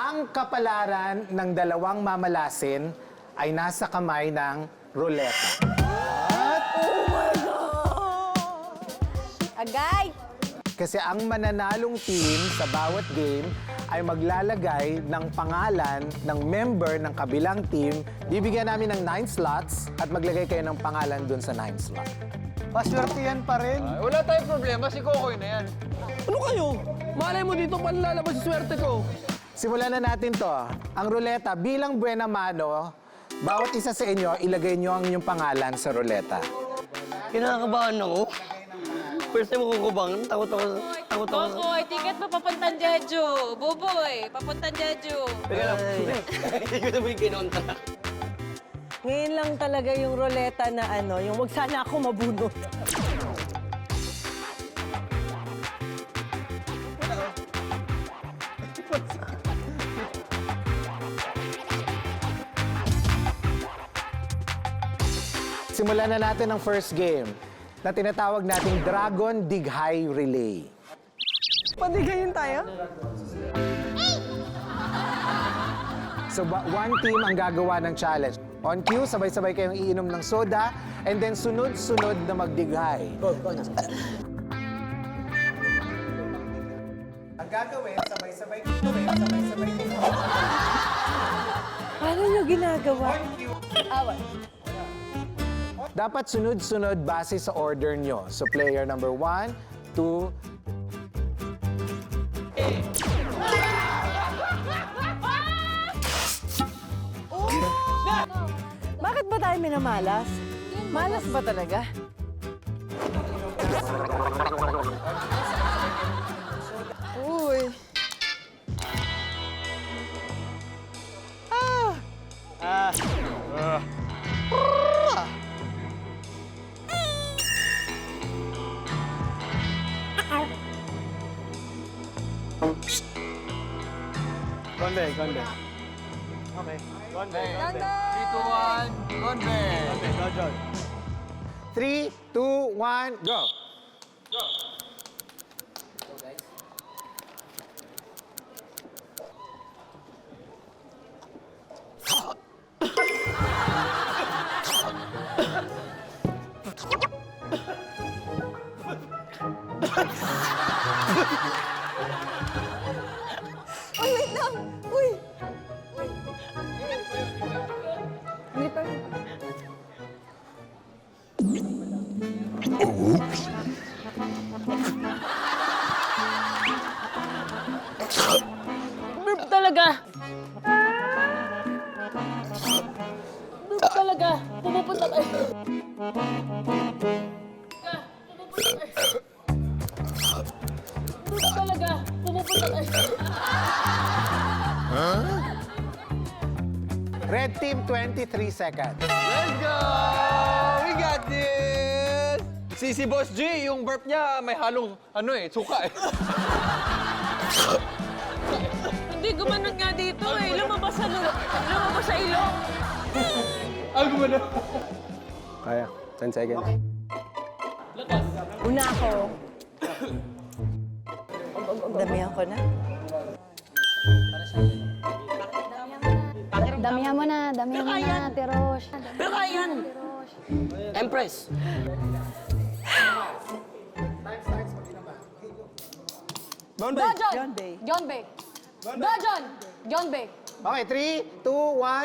Ang kapalaran ng dalawang mamalasin ay nasa kamay ng ruleta. Agay! Kasi ang mananalong team sa bawat game ay maglalagay ng pangalan ng member ng kabilang team. Bibigyan namin ng 9 slots at maglagay kayo ng pangalan dun sa 9 slot. Paswerte yan pa rin. Wala tayong problema, si Kokoy na yan. Ano kayo? Malay mo dito panlalabas yung swerte ko. Simulan na natin to. Ang ruleta, bilang buena mano, bawat isa sa inyo, ilagay nyo ang inyong pangalan sa ruleta. Kinakabahan ako. First time ako kukubangan. Takot ako. Kokoy, ticket pa papuntang Jeju. Buboy, papuntang Jeju. Teka lang. Hindi ko naman kinontra. Ngayon lang talaga yung ruleta na ano, yung wag sana ako mabunot. Simulan na natin ang first game na tinatawag nating Dragon Dighay Relay. Padigayin tayo? So, one team ang gagawa ng challenge. On cue, sabay-sabay kayong iinom ng soda and then sunod-sunod na magdighay. Ang gagawin, sabay-sabay inumin, sabay-sabay inumin. Paano nyo ginagawa? Dapat sunod-sunod base sa order nyo. So, player number 1, 2, Bakit ba tayo minamalas? Malas ba talaga? Uy. Konde. Okay. Konde. 3, 2, 1, Conve! Go, John. 3, 2, 1, go! Uy, wait lang! Uy! Burp talaga! Burp talaga! Pumupunta tayo! Burp talaga! Pumupunta tayo! Red team, 23 seconds. Let's go! We got this! Si Boss G, yung burp niya may halong, suka eh. Hindi gumanon nga dito eh. Lumabas sa ilong. Gumana. Kaya. 10 seconds. Una ako. Damihan ko na. Damihan mo na, Tirosh. Pero kaya yan! Empress! John Bay. John Bay. John Bay. Okay, 3, 2, 1.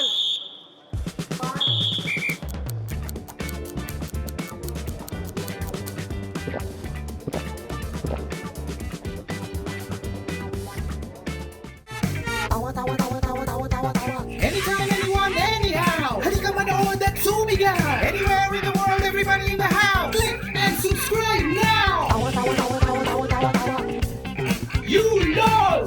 Anytime, anyone, anyhow. Halika manood at sumigaw. Anywhere in the world, everybody in the house. Click and subscribe now. You know.